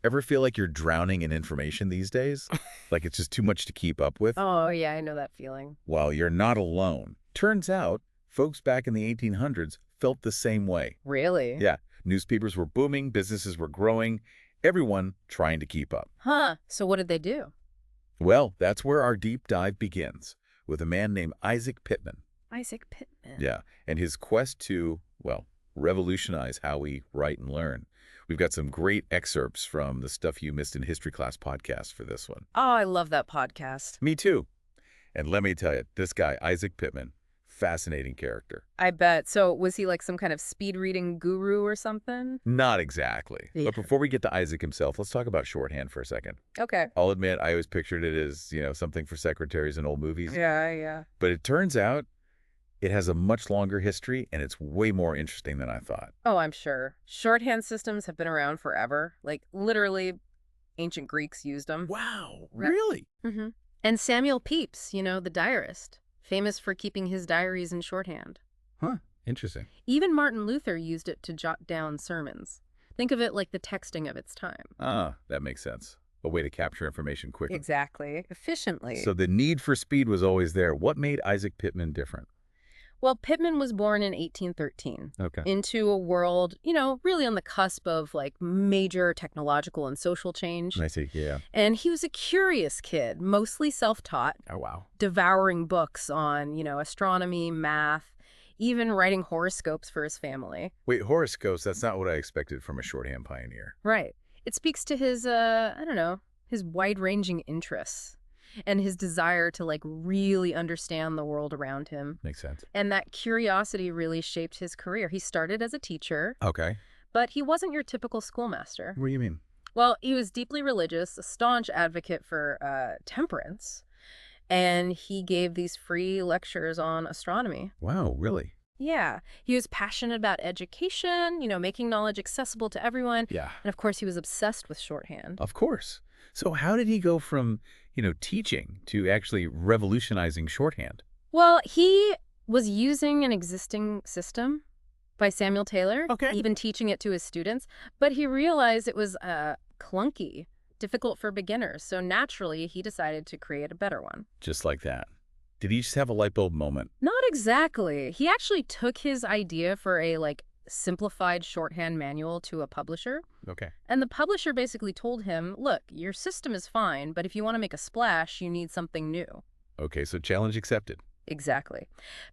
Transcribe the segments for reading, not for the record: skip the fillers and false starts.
Ever feel like you're drowning in information these days? Like it's just too much to keep up with? Oh, yeah, I know that feeling. Well, you're not alone. Turns out, folks back in the 1800s felt the same way. Really? Yeah, newspapers were booming, businesses were growing, everyone trying to keep up. Huh. So what did they do? Well, that's where our deep dive begins, with a man named Isaac Pitman. Isaac Pitman. Yeah, and his quest to, well, revolutionize how we write and learn. We've got some great excerpts from the Stuff You Missed in History Class podcast for this one. Oh, I love that podcast. Me too. And let me tell you, this guy, Isaac Pitman, fascinating character. I bet. So was he like some kind of speed reading guru or something? Not exactly. Yeah. But before we get to Isaac himself, let's talk about shorthand for a second. Okay. I'll admit, I always pictured it as, something for secretaries in old movies. Yeah. But it turns out it has a much longer history, and it's way more interesting than I thought. Oh, I'm sure. Shorthand systems have been around forever. Like, literally, ancient Greeks used them. Wow, Right. really? Mm-hmm. And Samuel Pepys, the diarist, famous for keeping his diaries in shorthand. Huh, interesting. Even Martin Luther used it to jot down sermons. Think of it like the texting of its time. Ah, that makes sense. A way to capture information quickly. Exactly. Efficiently. So the need for speed was always there. What made Isaac Pitman different? Well, Pitman was born in 1813 Okay. into a world, really on the cusp of like major technological and social change. I see, yeah. And he was a curious kid, mostly self-taught, Oh, wow. devouring books on, astronomy, math, even writing horoscopes for his family. Wait, horoscopes, that's not what I expected from a shorthand pioneer. Right. It speaks to his, his wide-ranging interests and his desire to like really understand the world around him. Makes sense. And that curiosity really shaped his career. He started as a teacher, Okay. but he wasn't your typical schoolmaster. What do you mean? Well, he was deeply religious, a staunch advocate for temperance, and he gave these free lectures on astronomy. Wow, really? Yeah, he was passionate about education, making knowledge accessible to everyone. Yeah. And of course, he was obsessed with shorthand. Of course. So how did he go from, teaching to actually revolutionizing shorthand? Well, he was using an existing system by Samuel Taylor, Okay. even teaching it to his students, but he realized it was clunky, difficult for beginners, so naturally he decided to create a better one. Just like that. Did he just have a light bulb moment? Not exactly. He actually took his idea for a simplified shorthand manual to a publisher, Okay. and the publisher basically told him, look, your system is fine, but if you want to make a splash, you need something new. Okay, so challenge accepted. Exactly.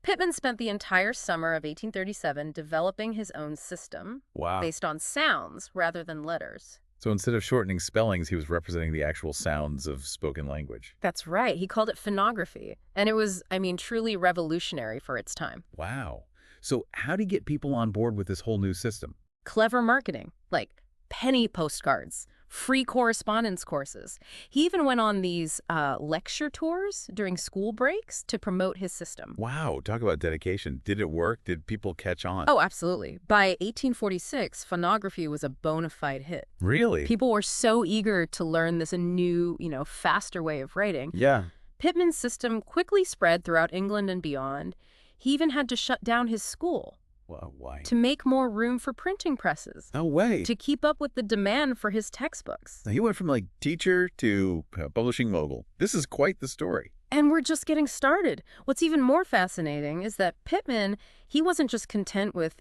Pitman spent the entire summer of 1837 developing his own system Wow. based on sounds rather than letters. So instead of shortening spellings, he was representing the actual sounds of spoken language. That's right. He called it phonography, and it was, truly revolutionary for its time. Wow. So how do you get people on board with this whole new system? Clever marketing, like penny postcards, free correspondence courses. He even went on these lecture tours during school breaks to promote his system. Wow, talk about dedication. Did it work? Did people catch on? Oh, absolutely. By 1846, phonography was a bona fide hit. Really? People were so eager to learn this new, faster way of writing. Yeah. Pitman's system quickly spread throughout England and beyond. He even had to shut down his school Well, why? to make more room for printing presses, No way. to keep up with the demand for his textbooks. Now, he went from teacher to publishing mogul. This is quite the story. And we're just getting started. What's even more fascinating is that Pitman, he wasn't just content with,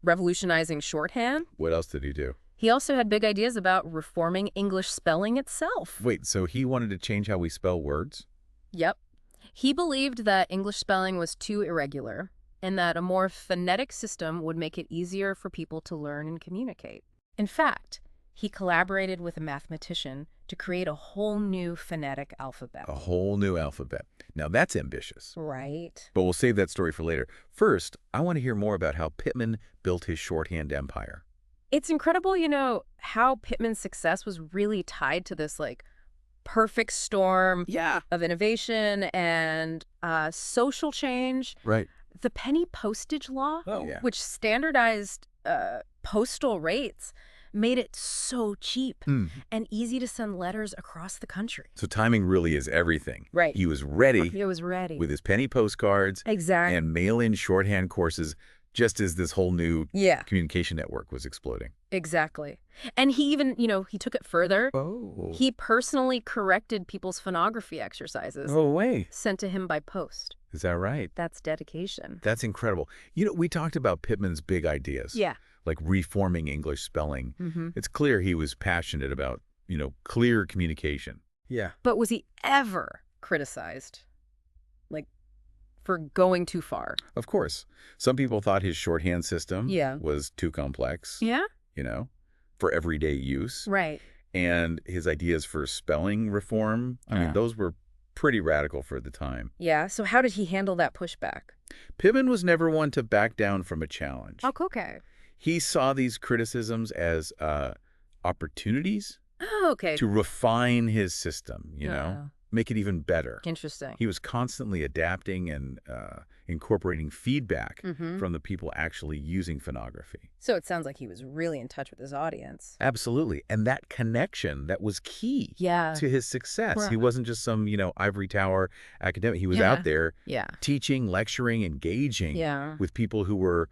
revolutionizing shorthand. What else did he do? He also had big ideas about reforming English spelling itself. Wait, so he wanted to change how we spell words? Yep. He believed that English spelling was too irregular and that a more phonetic system would make it easier for people to learn and communicate. In fact, he collaborated with a mathematician to create a whole new phonetic alphabet. A whole new alphabet. Now, that's ambitious. Right. But we'll save that story for later. First, I want to hear more about how Pitman built his shorthand empire. It's incredible, how Pitman's success was really tied to this, perfect storm of innovation and social change. Right. The penny postage law, Oh, yeah. which standardized postal rates, made it so cheap and easy to send letters across the country. So timing really is everything. Right. He was ready It was ready. with his penny postcards Exactly. and mail-in shorthand courses just as this whole new Yeah, communication network was exploding. exactly. And he even, he took it further. Oh. He personally corrected people's phonography exercises No way. sent to him by post. Is that right? That's dedication. That's incredible. We talked about Pitman's big ideas. Yeah. Like reforming English spelling. Mm-hmm. It's clear he was passionate about, clear communication. Yeah. But was he ever criticized, like, for going too far? Of course. Some people thought his shorthand system Yeah. was too complex, Yeah? for everyday use. Right. And his ideas for spelling reform, those were pretty radical for the time. Yeah, so how did he handle that pushback? Pitman was never one to back down from a challenge. Oh, okay. He saw these criticisms as opportunities Oh, okay. to refine his system, Yeah. make it even better. Interesting. He was constantly adapting and incorporating feedback Mm-hmm. from the people actually using phonography. So it sounds like he was really in touch with his audience. Absolutely. And that connection, that was key Yeah. to his success. Right. He wasn't just some, ivory tower academic. He was Yeah. out there Yeah. teaching, lecturing, engaging Yeah. with people who were,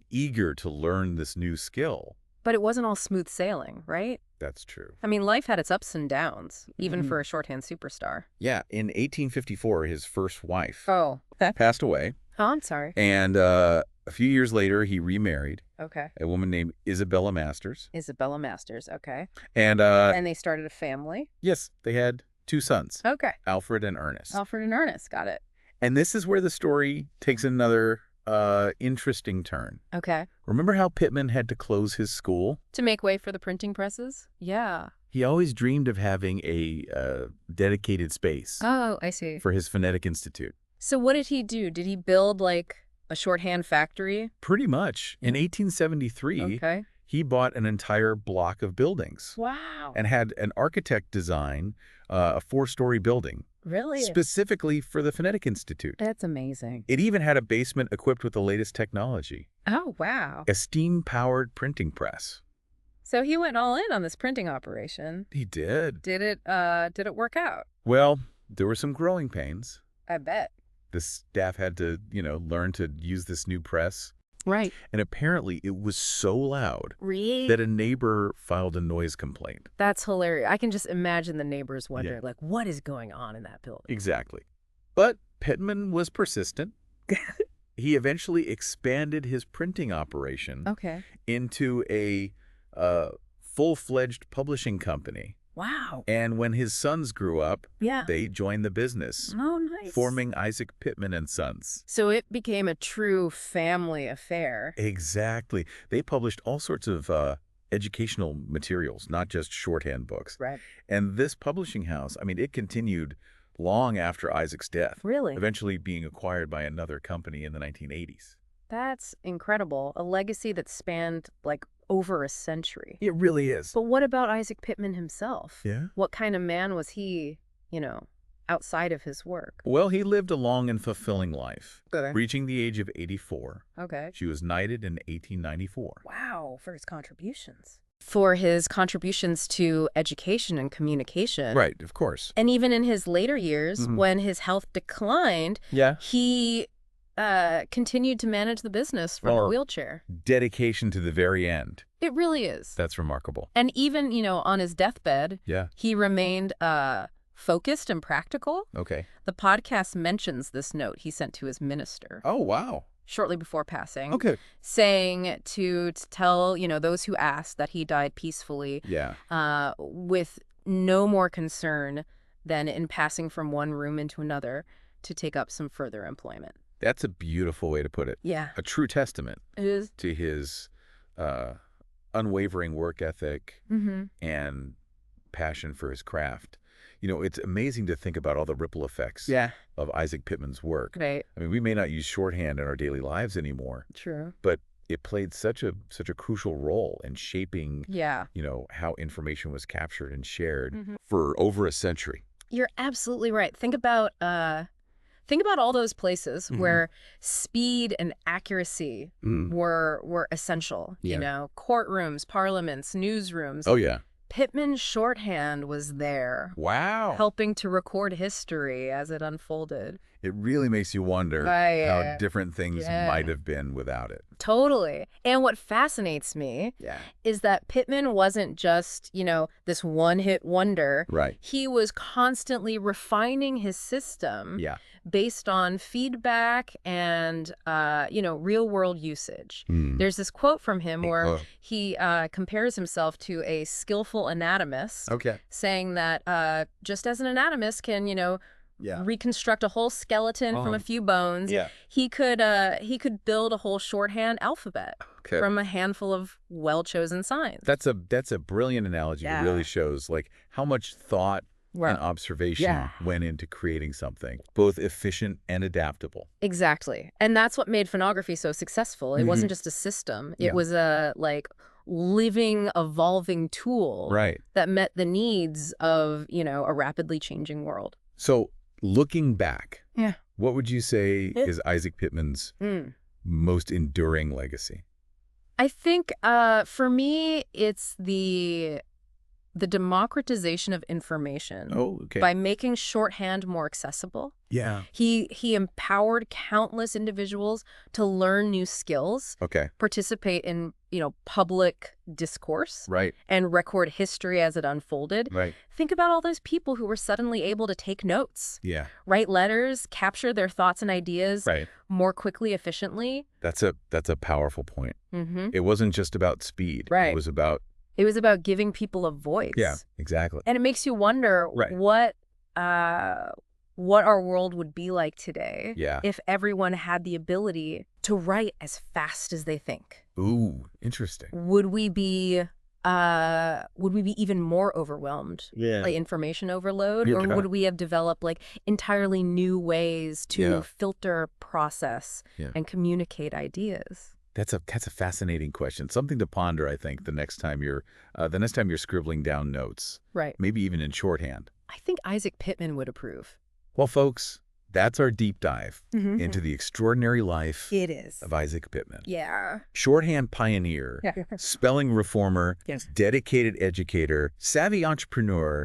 eager to learn this new skill. But it wasn't all smooth sailing, right? That's true. Life had its ups and downs, even Mhm. for a shorthand superstar. Yeah. In 1854, his first wife Oh. passed away. Oh, I'm sorry. And a few years later, he remarried Okay. a woman named Isabella Masters. Isabella Masters, okay. And And they started a family. yes, they had 2 sons, Okay. Alfred and Ernest. Alfred and Ernest, got it. And this is where the story takes another interesting turn. Okay. Remember how Pitman had to close his school? To make way for the printing presses? Yeah. He always dreamed of having a dedicated space Oh, I see. for his phonetic institute. So what did he do? Did he build, like, a shorthand factory? Pretty much. In 1873, Okay. he bought an entire block of buildings Wow. and had an architect design a 4-story building Really? specifically for the Phonetic Institute. That's amazing. It even had a basement equipped with the latest technology, Oh, wow. a steam-powered printing press. So he went all in on this printing operation. He did. Did it work out? Well, there were some growing pains. I bet. The staff had to, learn to use this new press. Right. And apparently it was so loud Really? that a neighbor filed a noise complaint. That's hilarious. I can just imagine the neighbors wondering, like, what is going on in that building? Exactly. But Pitman was persistent. He eventually expanded his printing operation Okay. into a full-fledged publishing company. Wow. And when his sons grew up, Yeah. they joined the business, Oh, nice. forming Isaac Pitman and Sons. So it became a true family affair. Exactly. They published all sorts of educational materials, not just shorthand books. Right. And this publishing house, it continued long after Isaac's death, Really? eventually being acquired by another company in the 1980s. That's incredible. A legacy that spanned, like, over a century. It really is. But what about Isaac Pitman himself? Yeah? What kind of man was he, outside of his work? Well, he lived a long and fulfilling life, Okay. reaching the age of 84. Okay. She was knighted in 1894. Wow, for his contributions. For his contributions to education and communication. Right, of course. And even in his later years, when his health declined, Yeah. he continued to manage the business from a wheelchair. Dedication to the very end. It really is. That's remarkable. And even, on his deathbed, Yeah. he remained focused and practical. Okay. The podcast mentions this note he sent to his minister Oh, wow. shortly before passing, Okay. saying to tell, those who asked that he died peacefully, Yeah. with no more concern than in passing from one room into another to take up some further employment. That's a beautiful way to put it. Yeah. A true testament It is. to his unwavering work ethic Mm-hmm. and passion for his craft. It's amazing to think about all the ripple effects Yeah. of Isaac Pitman's work. Right. We may not use shorthand in our daily lives anymore, True. but it played such a crucial role in shaping, Yeah. how information was captured and shared Mhm. for over a century. You're absolutely right. Think about all those places Mhm. where speed and accuracy were essential. Yeah. Courtrooms, parliaments, newsrooms. Oh, yeah. Pitman's shorthand was there, Wow. helping to record history as it unfolded. it really makes you wonder how different things might have been without it. Totally. And what fascinates me is that Pitman wasn't just, this one-hit wonder. Right. He was constantly refining his system based on feedback and, real-world usage. There's this quote from him where he compares himself to a skillful anatomist, saying that just as an anatomist can, reconstruct a whole skeleton from a few bones, he could build a whole shorthand alphabet from a handful of well-chosen signs. That's a brilliant analogy. It really shows like how much thought and observation went into creating something, both efficient and adaptable. Exactly. And that's what made phonography so successful. It wasn't just a system. It was a living, evolving tool that met the needs of, a rapidly changing world. So looking back, what would you say is Isaac Pitman's most enduring legacy? I think for me, it's the democratization of information by making shorthand more accessible. He empowered countless individuals to learn new skills, participate in, public discourse, and record history as it unfolded. Think about all those people who were suddenly able to take notes, write letters, capture their thoughts and ideas more quickly, efficiently. That's a powerful point. It wasn't just about speed. It was about giving people a voice. Yeah, exactly. And it makes you wonder what our world would be like today if everyone had the ability to write as fast as they think. Ooh, interesting. Would we be even more overwhelmed by information overload? Or would we have developed entirely new ways to filter, process, and communicate ideas? That's a fascinating question. Something to ponder, I think, the next time you're scribbling down notes. Maybe even in shorthand. I think Isaac Pitman would approve. Well, folks, that's our deep dive into the extraordinary life of Isaac Pitman. Shorthand pioneer, spelling reformer, dedicated educator, savvy entrepreneur,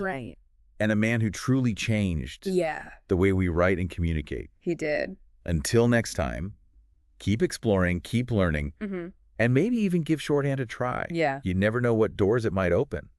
and a man who truly changed the way we write and communicate. He did. Until next time, keep exploring, keep learning, and maybe even give shorthand a try. You never know what doors it might open.